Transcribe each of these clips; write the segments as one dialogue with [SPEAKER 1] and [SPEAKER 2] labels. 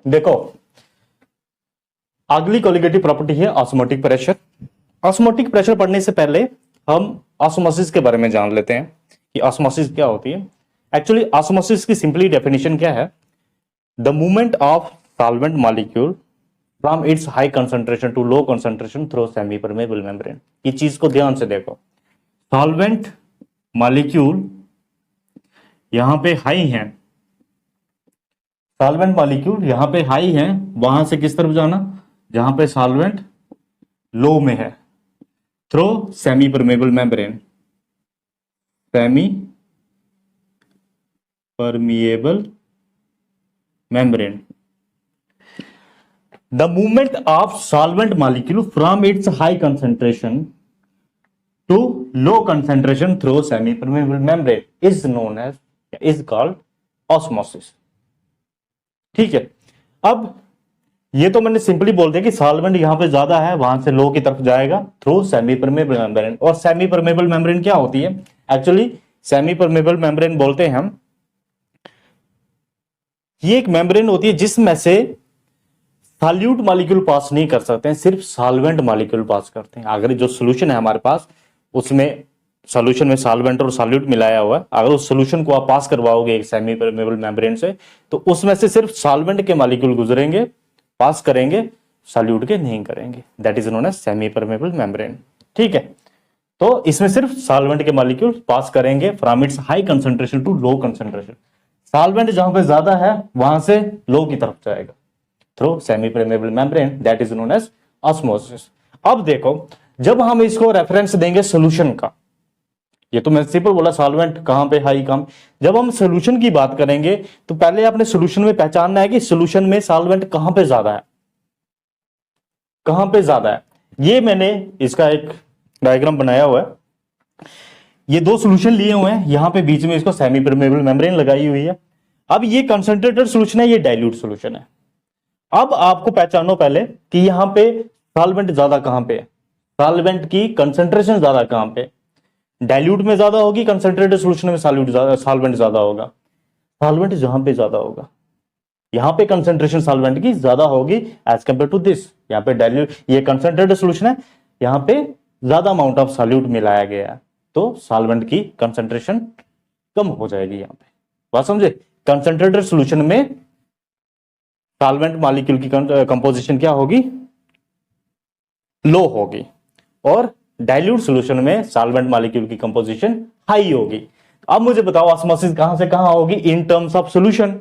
[SPEAKER 1] देखो, अगली colligative property है ऑस्मोटिक प्रेशर। ऑस्मोटिक प्रेशर पढ़ने से पहले हम ऑस्मोसिस के बारे में जान लेते हैं कि ऑस्मोसिस क्या होती है। एक्चुअली ऑस्मोसिस की सिंपली डेफिनेशन क्या है? The movement of solvent molecule from its high concentration to low concentration through semi permeable membrane. ये चीज को ध्यान से देखो, सॉल्वेंट मॉलिक्यूल यहां पे हाई है, सॉल्वेंट मॉलिक्यूल यहां पे हाई है, वहां से किस तरफ जाना, जहां पे सॉल्वेंट लो में है, through semi permeable membrane, semi permeable membrane. The movement of solvent molecule from its high concentration to low concentration through semi permeable membrane is known as, is called osmosis. ठीक है, अब ये तो मैंने simply बोल दिया कि सॉल्वेंट यहां पे ज्यादा है, वहां से लो की तरफ जाएगा थ्रू सेमी परमेबल मेम्ब्रेन। और सेमी परमेबल मेम्ब्रेन क्या होती है? एक्चुअली सेमी परमेबल मेम्ब्रेन बोलते हैं हम, ये एक मेम्ब्रेन होती है जिसमें से सॉल्यूट मॉलिक्यूल पास नहीं कर सकते हैं, सिर्फ सॉल्वेंट मॉलिक्यूल पास करते हैं। अगर जो सोल्यूशन है हमारे पास, उसमें सॉल्यूशन में सॉल्वेंट और सॉल्यूट मिलाया हुआ है, अगर उस सॉल्यूशन को आप पास करवाओगे एक सेमी परमेबल मेम्ब्रेन से, तो उसमें से सिर्फ सॉल्वेंट के मॉलिक्यूल गुजरेंगे, पास करेंगे, सॉल्यूट के नहीं करेंगे। That is known as semi permeable membrane. ठीक है, तो इसमें सिर्फ सॉल्वेंट के मॉलिक्यूल पास करेंगे from its high concentration to low concentration. Solvent जहां पे ज्यादा है वहां से लो की तरफ जाएगा through semi permeable membrane, that is known as osmosis. अब देखो, जब हम इसको रेफरेंस देंगे सॉल्यूशन का, ये तो मैं सिंपल बोला सॉल्वेंट कहां पे हाई कम, जब हम सॉल्यूशन की बात करेंगे तो पहले आपने सॉल्यूशन में पहचानना है कि सॉल्यूशन में सॉल्वेंट कहां पे ज्यादा है, कहां पे ज्यादा है। ये मैंने इसका एक डायग्राम बनाया हुआ है, ये दो सॉल्यूशन लिए हुए हैं, यहां पे बीच में इसको सेमी परमेबल मेम्ब्रेन लगाई हुई है। अब ये कंसंट्रेटेड सॉल्यूशन है, ये डाइल्यूट सॉल्यूशन है। अब आपको पहचानो पहले कि यहां पे सॉल्वेंट ज्यादा कहां पे है, सॉल्वेंट की कंसंट्रेशन ज्यादा कहां पे, डाइल्यूट में ज्यादा होगी, कंसंट्रेटेड सॉल्यूशन में सॉल्वेंट ज्यादा होगा। सॉल्वेंट जहां पे ज्यादा होगा, यहां पे कंसंट्रेशन सॉल्वेंट की ज्यादा होगी एज कंपेयर टू दिस। यहां पे डाइल्यूट, ये कंसंट्रेटेड सॉल्यूशन है, यहां पे ज्यादा अमाउंट ऑफ सॉल्यूट मिलाया गया है, तो सॉल्वेंट की कंसंट्रेशन कम हो जाएगी। यहां पे बात समझे, कंसंट्रेटेड सॉल्यूशन में सॉल्वेंट मॉलिक्यूल की कंपोजिशन क्या होगी, लो होगी, और डाइल्यूट सॉल्यूशन में सॉल्वेंट मॉलिक्यूल की कंपोजिशन हाई होगी। अब मुझे बताओ ऑस्मोसिस कहां से कहां होगी in terms of solution?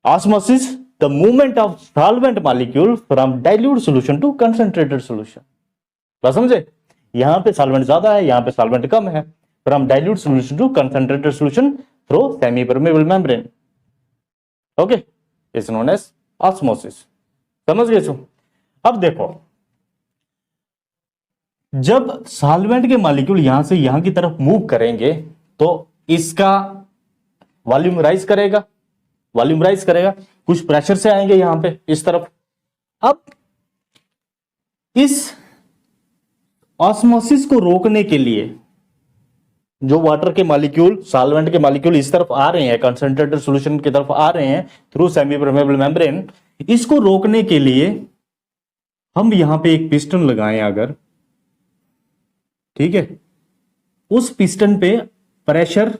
[SPEAKER 1] Osmosis, the movement of solvent molecule from dilute solution to concentrated solution. बात समझे, यहां पे सॉल्वेंट ज्यादा है, यहां पे सॉल्वेंट कम है, from dilute solution to concentrated solution through semi permeable membrane. Okay, is known as osmosis. समझ गए सो? अब देखो, जब सॉल्वेंट के मॉलिक्यूल यहां से यहां की तरफ मूव करेंगे तो इसका वॉल्यूम राइज करेगा, वॉल्यूम राइज करेगा, कुछ प्रेशर से आएंगे यहां पे इस तरफ। अब इस ऑस्मोसिस को रोकने के लिए जो वाटर के मॉलिक्यूल, सॉल्वेंट के मॉलिक्यूल इस तरफ आ रहे हैं, कंसंट्रेटेड सॉल्यूशन की तरफ आ रहे हैं थ्रू सेमी परमेबल मेम्ब्रेन, इसको रोकने के लिए हम यहां पे एक पिस्टन लगाएं अगर, ठीक है, उस पिस्टन पे प्रेशर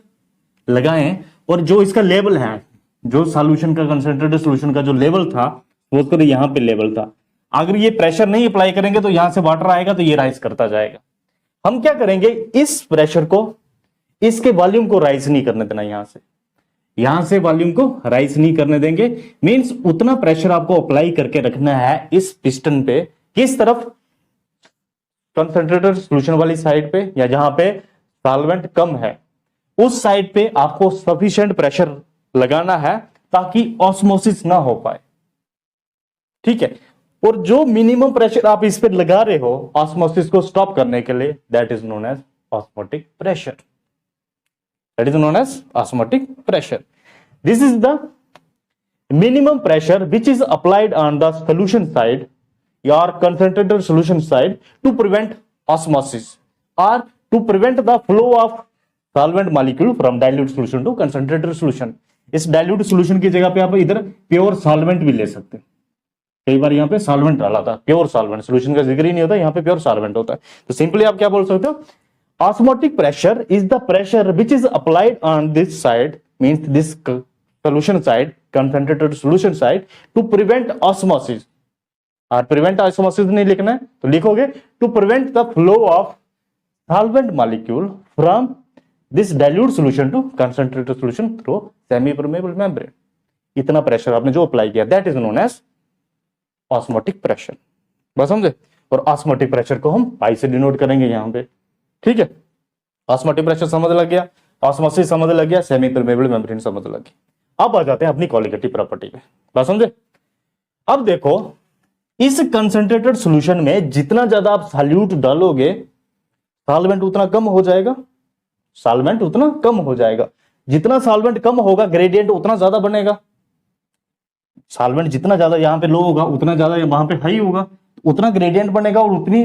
[SPEAKER 1] लगाएं, और जो इसका लेवल है, जो सॉल्यूशन का, कंसंट्रेटेड सॉल्यूशन का जो लेवल था, वो करो यहां पे लेवल था, अगर ये प्रेशर नहीं अप्लाई करेंगे तो यहां से वाटर आएगा तो ये राइज करता जाएगा। हम क्या करेंगे, इस प्रेशर को, इसके वॉल्यूम को राइज नहीं करने देना, यहां से वॉल्यूम को राइज नहीं करने देंगे। मींस उतना प्रेशर आपको अप्लाई करके रखना है इस पिस्टन पे, किस तरफ, कंसंट्रेटेड सॉल्यूशन वाली साइड पे, या जहां पे सॉल्वेंट कम है उस साइड पे आपको सफिशिएंट प्रेशर लगाना है ताकि ऑस्मोसिस ना हो पाए। ठीक है, और जो मिनिमम प्रेशर आप इस पे लगा रहे हो ऑस्मोसिस को स्टॉप करने के लिए, that is known as osmotic pressure. That is known as osmotic pressure. This is the minimum pressure which is applied on the solution side or concentrated solution side to prevent osmosis or to prevent the flow of solvent molecule from dilute solution to concentrated solution. इस dilute solution की जगह पे आप इधर pure solvent भी ले सकते हैं। कई बार यहाँ पे सॉल्वेंट डाला था, प्योर सॉल्वेंट, सोल्यूशन का जिक्र ही नहीं होता, यहाँ पे प्योर सॉल्वेंट होता है। तो सिंपली आप क्या बोल सकते हो, osmotic pressure is the pressure which is applied on this side, means this solution side, concentrated solution side, to prevent osmosis. और प्रिवेंट ऑस्मोसिस नहीं लिखना है तो लिखोगे to prevent the flow of solvent molecule from this dilute solution to concentrated solution through semi permeable membrane. इतना pressure आपने जो apply किया, that is known as osmotic pressure. बस समझे। और ऑस्मोटिक प्रेशर को हम पाई से डिनोट करेंगे यहां पे, ठीक है। ऑस्मोटिक प्रेशर समझ लग गया, ऑस्मोसिस समझ लग गया, सेमी परमेबल मेम्ब्रेन समझ लग गया। अब आ जाते हैं अपनी क्वालिटेटिव प्रॉपर्टी पे, बस समझे। अब देखो, इस कंसंट्रेटेड सॉल्यूशन में जितना ज्यादा आप सॉल्यूट डालोगे, सॉल्वेंट उतना कम हो जाएगा, सॉल्वेंट उतना कम हो जाएगा। जितना सॉल्वेंट कम होगा, ग्रेडियंट उतना ज्यादा बनेगा। सॉल्वेंट जितना ज्यादा यहां पे लो होगा, उतना ज्यादा वहां पे हाई होगा, उतना ग्रेडियंट बनेगा और उतनी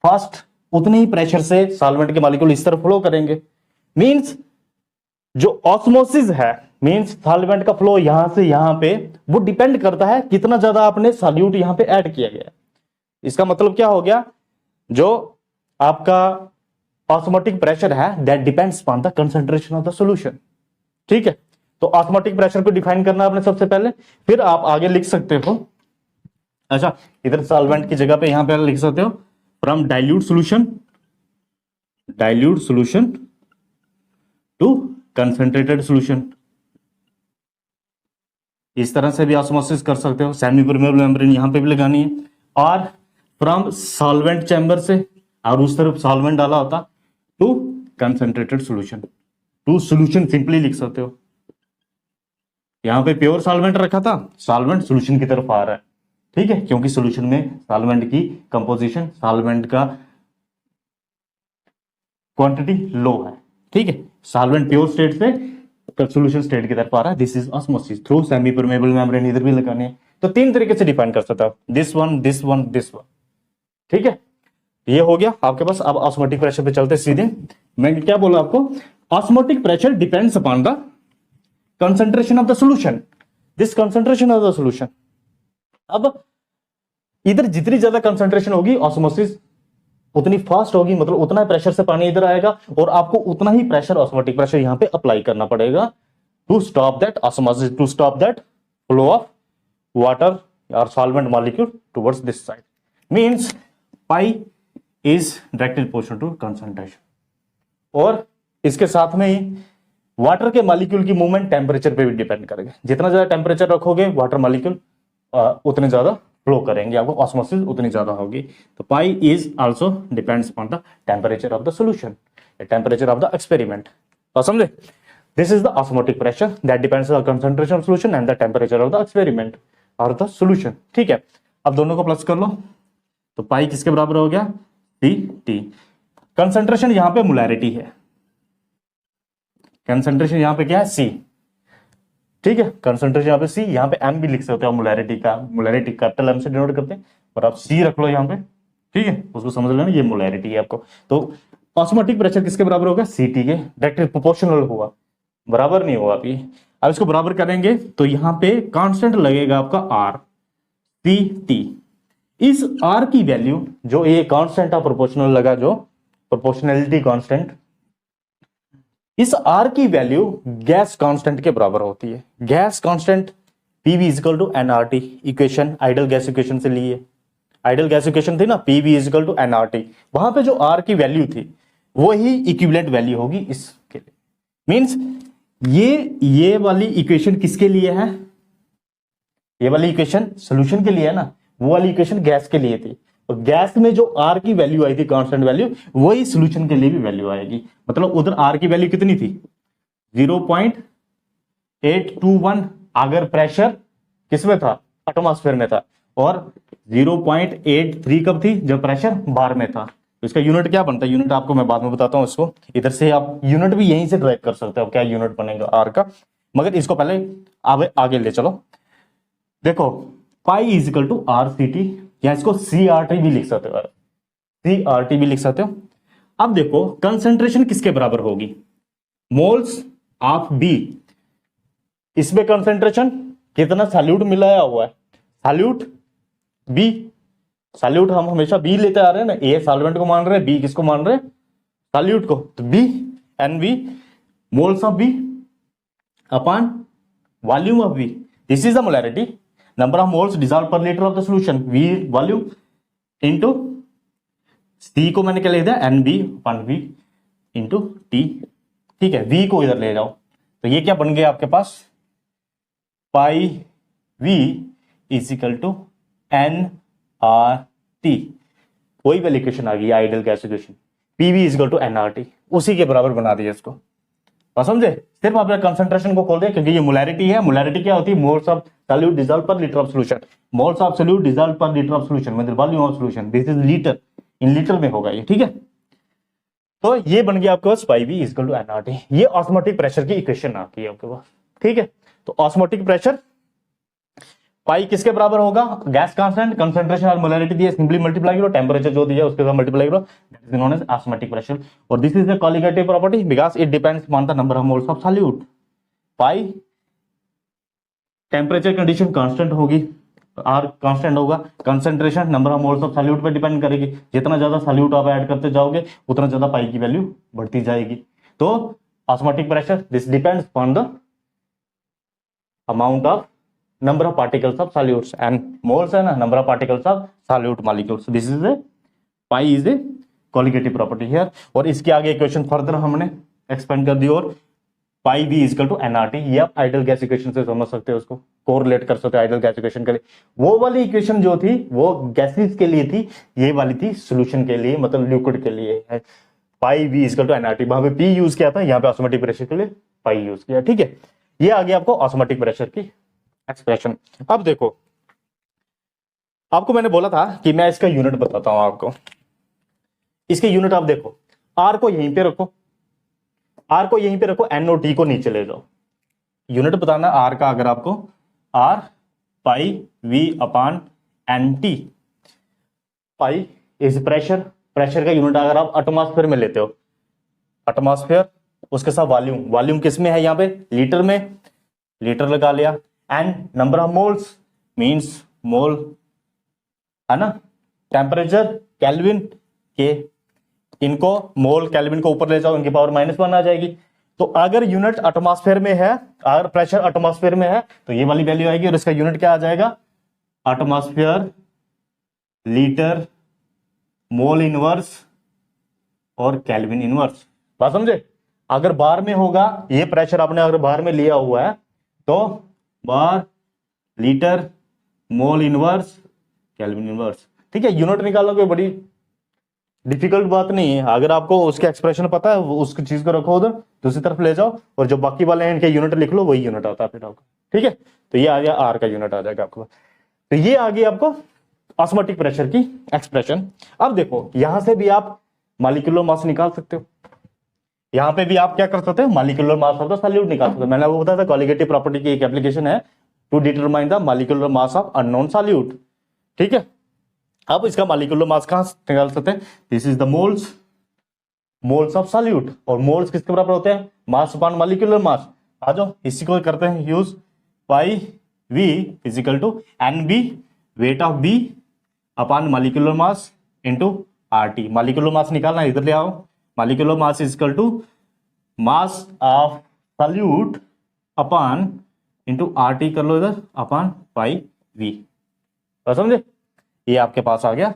[SPEAKER 1] फास्ट, उतनी ही प्रेशर से सॉल्वेंट के मॉलिक्यूल इस तरफ फ्लो करेंगे। मींस जो ऑस्मोसिस है, मींस सॉल्वेंट का फ्लो यहां से यहां पे, वो डिपेंड करता है कितना ज्यादा आपने सॉल्यूट यहां पे ऐड किया गया। इसका मतलब क्या हो गया, जो आपका ऑस्मोटिक प्रेशर है that depends on the concentration of the solution, ठीक है। तो ऑस्मोटिक प्रेशर को डिफाइन करना आपने सबसे पहले, फिर आप आगे लिख सकते हो, अच्छा इधर सॉल्वेंट की जगह पे यहां पे लिख सकते हो from dilute solution to concentrated solution. इस तरह से भी ऑस्मोसिस कर सकते हो, सेमी परमेबल मेम्ब्रेन यहां पे भी लगानी है, और फ्रॉम सॉल्वेंट चैम्बर से, और उस तरफ सॉल्वेंट डाला होता, to concentrated solution, to solution simply लिख सकते हो। यहां पे प्योर सॉल्वेंट रखा था, सॉल्वेंट सॉल्यूशन की तरफ आ रहा है, ठीक है, क्योंकि सॉल्यूशन में सॉल्वेंट की कंपोजिशन, सॉल्वेंट का क्वांटिटी लो है, ठीक है। सॉल्वेंट प्योर स्टेट से सॉल्यूशन स्टेट की तरफ आ रहा है, this is osmosis through semi permeable membrane. इधर भी लगाने हैं, तो तीन तरीके से डिफाइन कर सकता हूं, this one, this one, this one, ठीक है। ये हो गया आपके पास। अब ऑस्मोटिक प्रेशर पे चलते सीधे। मैं क्या बोला आपको, osmotic pressure depends upon the concentration of the solution, this concentration of the solution. अब इधर जितनी ज्यादा कंसंट्रेशन होगी, ऑस्मोसिस उतनी फास्ट होगी, मतलब उतना प्रेशर से पानी इधर आएगा, और आपको उतना ही प्रेशर, ऑस्मोटिक प्रेशर यहां पे अप्लाई करना पड़ेगा to stop that osmosis, to stop that flow of water और solvent molecule towards this side. Means pi is directly proportional to concentration. और इसके साथ में ही वाटर के मॉलिक्यूल की मूवमेंट टेम्परेचर पे भी डिपेंड करेगा। जितना ज्यादा टेम्परेचर रखोगे, वाटर मॉलिक्यूल उतने ज्यादा फ्लो करेंगे, आपको ऑस्मोसिस उतनी ज्यादा होगी। तो pi is also depends upon the temperature of the solution, temperature of the experiment. तो समझे, this is the osmotic pressure that depends on the concentration of solution and the temperature of the experiment और the solution, ठीक है। अब दोनों को plus कर लो, तो पाई किसके बराबर हो गया, टी टी। कंसंट्रेशन यहां पे मोलैरिटी है, कंसंट्रेशन यहां पे क्या है, सी, ठीक है। कंसंट्रेशन यहां पे सी, यहां पे एम भी लिख सकते हो मोलैरिटी का, मोलैरिटी कैपिटल एम से डिनोट करते हैं, और आप सी रख लो यहां पे, ठीक है, उसको समझ लेना, ये मोलैरिटी है आपको। तो ऑस्मोटिक प्रेशर किसके बराबर होगा, सीटी के, डायरेक्टली प्रोपोर्शनल हुआ, बराबर नहीं होगा अभी। अब इसको बराबर करेंगे तो यहां पे कांस्टेंट लगेगा आपका आर, सी टी। इस आर की वैल्यू, जो ये कांस्टेंट ऑफ प्रोपोर्शनल लगा, जो प्रोपोर्शनैलिटी कांस्टेंट, इस आर की वैल्यू गैस कांस्टेंट के बराबर होती है। Gas constant PV equal to nRT, equation ideal gas equation से ली है। आइडल गैस इक्वेशन थी ना, पीवी इजिकल टू एनआरटी, वहां पे जो आर की वैल्यू थी वही इक्विवेलेंट वैल्यू होगी इसके लिए। मींस ये वाली इक्वेशन किसके लिए है, ये वाली इक्वेशन सॉल्यूशन के लिए है ना, वो वाली इक्वेशन गैस के लिए थी। तो गैस में जो आर की वैल्यू आई थी, कांस्टेंट वैल्यू, वही सॉल्यूशन के लिए भी वैल्यू आएगी। मतलब उधर आर की वैल्यू कितनी थी, 0.821, अगर प्रेशर किसमें था, एटमॉस्फेयर में था, और 0.83 कब थी, जब प्रेशर बार में था। तो इसका यूनिट क्या बनता है, यूनिट आपको मैं बाद में बताता हूं। इसको इधर से आप यूनिट भी यहीं से ड्राइव कर सकते हो, क्या यूनिट बनेगा आर का, मगर इसको पहले आगे ले चलो। देखो, pi is equal to R C T, या इसको सी आर टी भी लिख सकते हो, सी आर टी भी लिख सकते हो। अब देखो कंसंट्रेशन किसके बराबर होगी, मोल्स ऑफ बी इसमें कंसेंट्रेशन कितना सॉल्यूट मिलाया हुआ है, सॉल्यूट बी, सॉल्यूट हम हमेशा बी लेते आ रहे हैं ना, ए सॉल्वेंट को मान रहे हैं, बी किसको मान रहे हैं, सॉल्यूट को, तो B N B moles of B upon volume of B, this is the molarity, number of moles dissolve per litre of the solution, V volume into C को मैंने क्या लिख दिया N B upon B into T, ठीक है, we को इधर ले जाओ, तो ये क्या बन गया आपके पास, pi V is equal to N R T, वही वाली इक्वेशन आ गई ideal gas equation, PV is equal to N R T, उसी के बराबर बना दिया इसको, बस समझे, सिर्फ आपने कंसंट्रेशन को खोल दिया, क्योंकि ये मोलैरिटी है, मोलैरिटी क्या होती है, moles of solute dissolve per litre of solution, moles of solute dissolve per litre of solution मतलब volume of solution, this is litre, in litre में होगा ये, ठीक है, तो ये बन गया आपके पास pi V is equal to N R T, ये ऑस्मोटिक प्रेशर की इक्वेशन आती है आपके पास, ठीक है, तो ऑस्मोटिक प्रेशर पाई किसके बराबर होगा, गैस कांस्टेंट, कंसंट्रेशन और मोलैरिटी दिया, सिंपली मल्टीप्लाई करो, टेंपरेचर जो दिया उसके साथ मल्टीप्लाई करो, that is known as osmotic pressure, और this is the colligative property because it depends on the number of moles of solute, pi temperature condition constant होगी, आर कांस्टेंट होगा, concentration number of moles of solute पे depend करेगी, जितना ज्यादा solute आप add करते जाओगे उतना ज्यादा पाई की वैल्यू बढ़ती जाएगी, तो osmotic pressure this depends on the amount of number of particles of solutes and moles है ना, number of particles of solute molecules, so this is a pi is a colligative property here, और इसके आगे equation further हमने expand कर दी, और pi V is equal to NRT, ये आप आइडियल गैस इक्वेशन से समझ सकते हो, उसको कोरिलेट कर सकते हो आइडियल गैस इक्वेशन के लिए, वो वाली इक्वेशन जो थी वो गैसेस के लिए थी, ये वाली थी सॉल्यूशन के लिए, मतलब लिक्विड के लिए है, pi V is equal to NRT, वहां पे पी यूज किया था, यहाँ पे ऑस्मोटिक प्रेशर के लिए पाई यूज किया, ठीक है, ये आ गया आपको ऑस्मोटिक प्रेशर की एक्सप्रेशन। अब देखो, आपको मैंने बोला था कि मैं इसका यूनिट बताता हूं आपको, इसके यूनिट आप देखो, आर को यहीं पे रखो, आर को यहीं पे रखो, एन और टी को नीचे ले जाओ, यूनिट बताना आर का, अगर आपको R pi V upon N T, pi is pressure, pressure का यूनिट अगर आप एटमॉस्फेयर में लेते हो, एटमॉस्फेयर, उसके साथ वॉल्यूम, वॉल्यूम किस में है, यहां पे लीटर में, लीटर लगा लिया, and number of moles means mole है ना, टेम्परेचर केल्विन के, इनको मोल केल्विन को ऊपर ले जाओ, इनकी पावर -1 आ जाएगी, तो अगर यूनिट एटमॉस्फेयर में है, अगर प्रेशर एटमॉस्फेयर में है तो ये वाली वैल्यू आएगी, और इसका यूनिट क्या आ जाएगा, एटमॉस्फेयर लीटर मोल इनवर्स और केल्विन इनवर्स, बात समझे, अगर बार में होगा, ये प्रेशर आपने अगर बार में लिया हुआ है तो bar litre mole inverse kelvin inverse, ठीक है, यूनिट निकालना कोई बड़ी डिफिकल्ट बात नहीं है, अगर आपको उसके एक्सप्रेशन पता है उसकी चीज को रखो उधर दूसरी तरफ ले जाओ, और जो बाकी वाले हैं इनके यूनिट लिख लो, वही यूनिट आता है फिर आपको, ठीक है, तो ये आ गया आर का यूनिट आ जाएगा आपको, तो ये आ गई आपको ऑस्मोटिक प्रेशर की एक्सप्रेशन। अब देखो, यहां से भी आप मॉलिक्यूलर मास निकाल सकते हो, यहां पे भी आप क्या कर सकते हो, molecular mass of the solute निकाल सकते हो, मैंने आपको बताया था कॉलिगेटिव प्रॉपर्टी की एक एप्लीकेशन है to determine the molecular mass of unknown solute, ठीक है, अब इसका मॉलिक्यूलर मास कहां निकाल सकते हैं, this is the moles, moles of solute, और मोल्स किसके बराबर होते हैं, मास अपॉन मॉलिक्यूलर मास, आ जाओ इसी को करते हैं use, pi V physical to N B weight of B upon molecular mass into RT, molecular mass निकालना, इधर ले आओ, molecular mass is equal to mass of solute upon into RT कर लो इधर अपॉन पाई वी, तो समझे, ये आपके पास आ गया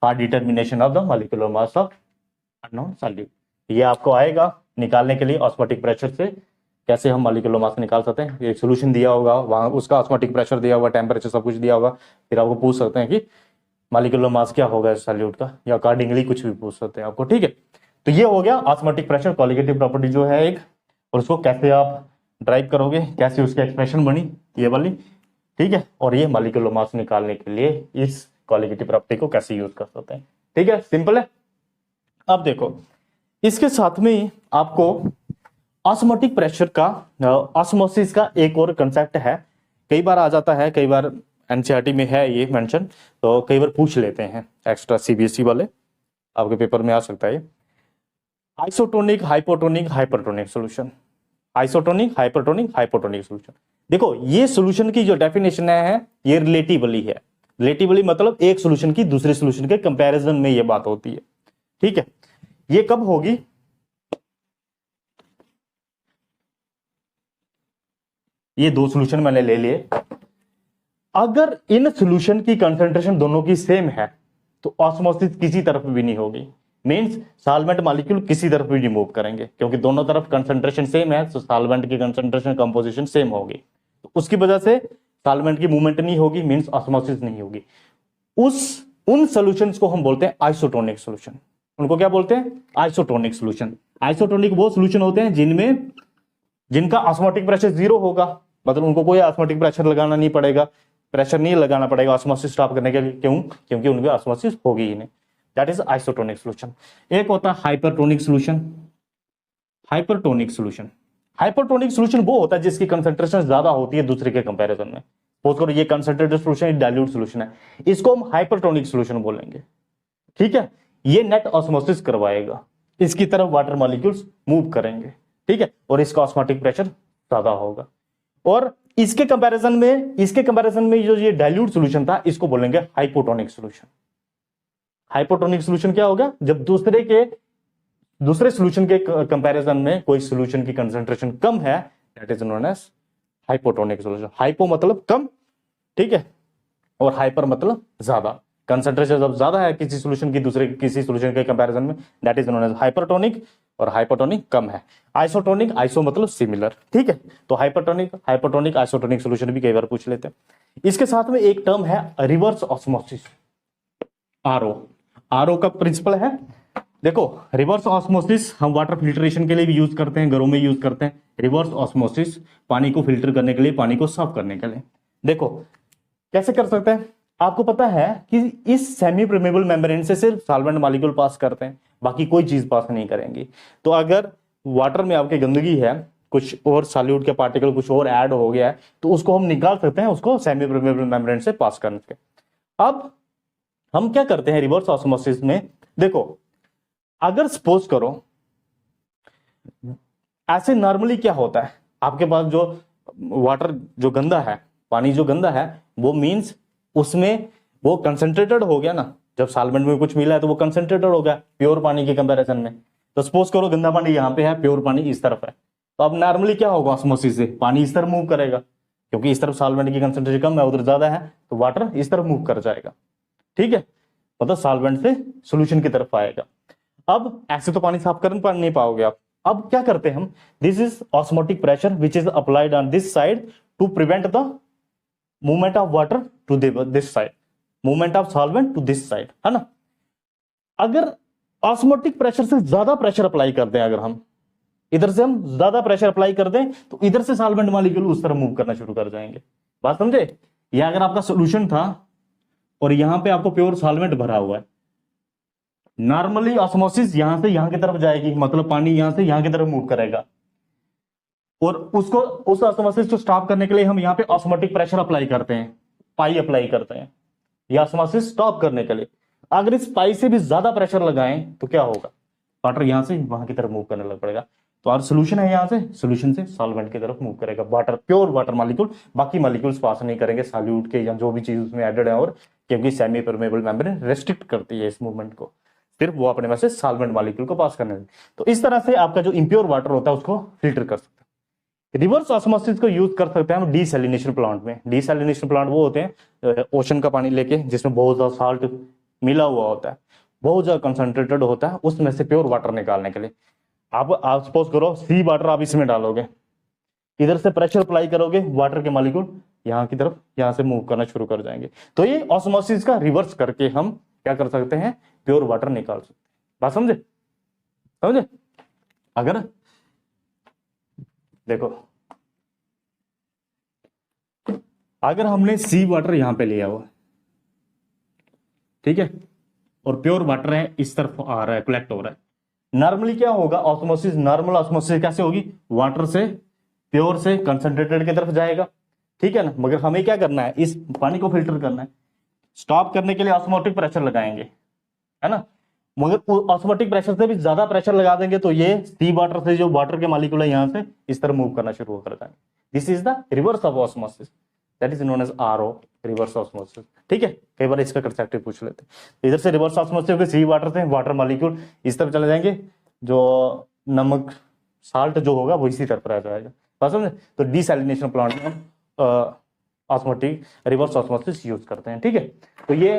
[SPEAKER 1] for determination of the molecular mass of unknown solute, ये आपको आएगा निकालने के लिए ऑस्मोटिक प्रेशर से कैसे हम मॉलिक्यूलर मास निकाल सकते हैं, एक सोल्यूशन दिया होगा वहां, उसका ऑस्मोटिक प्रेशर दिया होगा, टेम्परेचर सब कुछ दिया होगा, फिर आपको पूछ सकते हैं कि मॉलिक्यूलर मास क्या होगा इस सॉल्यूट का, या अकॉर्डिंगली कुछ भी पूछ सकते हैं आपको, ठीक है, तो ये हो गया ऑस्मोटिक प्रेशर कॉलिगेटिव प्रॉपर्टी जो है एक, और उसको कैसे आप ड्राइव करोगे, कैसे उसकी एक्सप्रेशन बनी ये वाली, ठीक है, और ये मॉलिक्यूलर मास निकालने के लिए इस कॉलिगेटिव प्रॉपर्टी को कैसे यूज कर सकते हैं, ठीक है, सिंपल है। अब देखो, इसके साथ में आपको ऑस्मोटिक प्रेशर का, ऑस्मोसिस का एक और कंसेप्ट है, कई बार आ जाता है, कई बार एनसीईआरटी में है ये मेंशन, तो कई बार पूछ लेते हैं एक्स्ट्रा सीबीएसई वाले, आपके पेपर में आ सकता है, isotonic hypotonic hypertonic solution, isotonic, hypertonic, hypotonic solution. देखो ये सोल्यूशन की जो डेफिनेशन है ये रिलेटिवली है। रिलेटिवली मतलब एक सोल्यूशन की दूसरे सोल्यूशन के कंपैरिजन में ये बात होती है, ठीक है। ये कब होगी, ये दो सोल्यूशन मैंने ले लिए, अगर इन सोल्यूशन की कंसंट्रेशन दोनों की सेम है तो ऑस्मोसिस किसी तरफ भी नहीं होगी। मींस सॉल्वेंट मॉलिक्यूल किसी तरफ भी नहीं मूव करेंगे, क्योंकि दोनों तरफ कंसंट्रेशन सेम है, तो सॉल्वेंट की कंसंट्रेशन कंपोजिशन सेम होगी, तो उसकी वजह से सॉल्वेंट की मूवमेंट नहीं होगी, मींस ऑस्मोसिस नहीं होगी। उन सॉल्यूशंस को हम बोलते हैं आइसोटोनिक सॉल्यूशन। उनको क्या बोलते हैं, आइसोटोनिक सॉल्यूशन। आइसोटोनिक वो सॉल्यूशन होते हैं जिनका ऑस्मोटिक प्रेशर 0 होगा, मतलब उनको कोई ऑस्मोटिक प्रेशर लगाना नहीं पड़ेगा, प्रेशर नहीं लगाना पड़ेगा ऑस्मोसिस स्टॉप करने के लिए। क्यों, क्योंकि उनकी ऑस्मोसिस होगी ही नहीं। That is isotonic solution. एक होता है hypertonic solution. Hypertonic solution, hypertonic solution वो होता है जिसकी कंसंट्रेशन ज्यादा होती है दूसरे के कंपैरिजन में। सपोज करो ये कंसंट्रेटेड सॉल्यूशन, डाइल्यूट सॉल्यूशन है, इसको हम हाइपरटोनिक सॉल्यूशन बोलेंगे, ठीक है। ये नेट ऑस्मोसिस करवाएगा, इसकी तरफ वाटर मॉलिक्यूल्स मूव करेंगे, ठीक है, और इसका ऑस्मोटिक प्रेशर ज्यादा होगा। और इसके कंपैरिजन में जो ये डाइल्यूट सॉल्यूशन था इसको बोलेंगे हाइपोटोनिक सॉल्यूशन। हाइपोटोनिक सॉल्यूशन क्या होगा, जब दूसरे सॉल्यूशन के कंपैरिजन में कोई सॉल्यूशन की कंसंट्रेशन कम है, that is known as hypotonic solution. Hypo मतलब कम, ठीक है, और हाइपर मतलब ज्यादा। कंसंट्रेशन जब ज्यादा है किसी सॉल्यूशन की दूसरे किसी सॉल्यूशन के कंपैरिजन में, that is known as hypertonic, और हाइपोटोनिक कम है। आइसोटोनिक, आइसो मतलब सिमिलर, ठीक है। तो हाइपरटोनिक, हाइपोटोनिक, आइसोटोनिक सॉल्यूशन भी कई बार पूछ लेते हैं। इसके साथ में एक टर्म है रिवर्स ऑस्मोसिस, आरओ। आरओ का प्रिंसिपल है, देखो रिवर्स ऑस्मोसिस हम वाटर फिल्ट्रेशन के लिए भी यूज करते हैं, घरों में यूज करते हैं। रिवर्स ऑस्मोसिस पानी को फिल्टर करने के लिए, पानी को साफ करने के लिए। देखो कैसे कर सकते हैं, आपको पता है कि इस सेमी परमेबल मेम्ब्रेन से सिर्फ सॉल्वेंट मॉलिक्यूल पास करते हैं, बाकी कोई चीज पास नहीं करेंगी। तो अगर वाटर में आपके गंदगी है, कुछ और सॉल्यूट के पार्टिकल कुछ और ऐड हो गया है, तो उसको हम निकाल सकते हैं, उसको सेमी परमेबल मेम्ब्रेन से पास करने के। अब हम क्या करते हैं रिवर्स ऑस्मोसिस में, देखो अगर सपोज करो ऐसे नॉर्मली क्या होता है, आपके पास जो वाटर जो गंदा है, पानी जो गंदा है, वो मींस उसमें वो कंसंट्रेटेड हो गया ना, जब सॉल्वेंट में कुछ मिला है तो वो कंसंट्रेटेड हो गया प्योर पानी के कंपैरिजन में। तो सपोज करो गंदा पानी यहाँ पे है, प्योर पानी इस तरफ है, तो अब नॉर्मली क्या होगा ऑस्मोसिस से, पानी इस तरफ मूव करेगा, क्योंकि इस तरफ सॉल्वेंट की कंसंट्रेशन कम है, उधर ज्यादा है, तो वाटर इस तरफ मूव कर जाएगा, ठीक है, मतलब सॉल्वेंट से सॉल्यूशन की तरफ आएगा। अब ऐसे तो पानी साफ कर नहीं पाओगे आप। अब क्या करते हैं हम, this is osmotic pressure which is applied on this side to prevent the movement of water to this side, movement of solvent to this side, है ना। अगर ऑस्मोटिक प्रेशर से ज्यादा प्रेशर अप्लाई कर दें, अगर हम इधर से हम ज्यादा प्रेशर अप्लाई कर दें, तो इधर से सॉल्वेंट मॉलिक्यूल उस तरफ मूव करना शुरू कर जाएंगे। बात समझे, या अगर आपका सॉल्यूशन था और यहां पे आपको प्योर सॉल्वेंट भरा हुआ है, नॉर्मली ऑस्मोसिस यहां से यहां की तरफ जाएगी, मतलब पानी यहां से यहां की तरफ मूव करेगा, और उसको उस ऑस्मोसिस को स्टॉप करने के लिए हम यहां पे ऑस्मोटिक प्रेशर अप्लाई करते हैं, पाई अप्लाई करते हैं, ये ऑस्मोसिस स्टॉप करने के लिए। अगर इस पाई से भी ज्यादा प्रेशर लगाएं तो क्या होगा, वाटर यहां से वहां की तरफ मूव करने लग पड़ेगा। तो और सोल्यूशन है यहां से, सोल्यूशन से सॉल्वेंट की तरफ मूव करेगा वाटर, प्योर वाटर मॉलिक्यूल, बाकी मॉलिक्यूल्स पास नहीं करेंगे सॉल्यूट के या जो भी चीज उसमें एडेड है, और क्योंकि सेमी परमेबल मेम्ब्रेन रेस्ट्रिक्ट करती है इस मूवमेंट को, सिर्फ वो अपने में से सॉल्वेंट मॉलिक्यूल को पास करने दें। तो इस तरह से आपका जो इम्प्योर वाटर होता है उसको फिल्टर कर सकते हैं। रिवर्स ऑस्मोसिस को यूज कर सकते हैं हम डीसैलिनेशन प्लांट में। डीसैलिनेशन प्लांट वो होते हैं ओशन का पानी लेके जिसमें बहुत ज्यादा साल्ट मिला हुआ होता है, बहुत ज्यादा कंसंट्रेटेड होता है, उसमें से प्योर वाटर निकालने के लिए आप सपोज करो सी वाटर आप इसमें डालोगे, इधर से प्रेशर अप्लाई करोगे, वाटर के मॉलिक्यूल यहाँ की तरफ यहाँ से मूव करना शुरू कर जाएंगे। तो ये ऑस्मोसिस का रिवर्स करके हम क्या कर सकते हैं, प्योर वाटर निकाल सकते हैं। बात समझे, समझे। अगर देखो अगर हमने सी वाटर यहां पे लिया हुआ, ठीक है, और प्योर वाटर है इस तरफ आ रहा है, कलेक्ट हो रहा है, नॉर्मली क्या होगा ऑस्मोसिस, नॉर्मल ऑस्मोसिस कैसे होगी, वाटर से प्योर से कंसंट्रेटेड की तरफ जाएगा, ठीक है ना। मगर हमें क्या करना है, इस पानी को फिल्टर करना है, स्टॉप करने के लिए ऑस्मोटिक प्रेशर लगाएंगे, है ना। मगर ऑस्मोटिक प्रेशर से भी ज्यादा प्रेशर लगा देंगे तो ये सी वाटर से जो वाटर के मॉलिक्यूल है यहाँ से इस तरह मूव करना शुरू कर जाएंगे। This is the reverse of osmosis, that is known as RO, reverse osmosis. ठीक है, कई बार इसका कंसेप्ट पूछ लेते हैं। तो इधर से रिवर्स ऑस्मोसिस होकर सी वाटर से वाटर मॉलिक्यूल इस तरफ चले जाएंगे, जो नमक साल्ट जो होगा वो इसी तरफ रह जाएगा। बात समझे? तो डिसैलिनेशन प्लांट में हम ऑस्मोटिक रिवर्स ऑस्मोसिस यूज करते हैं। ठीक है, तो ये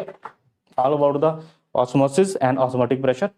[SPEAKER 1] all about the osmosis and osmotic pressure.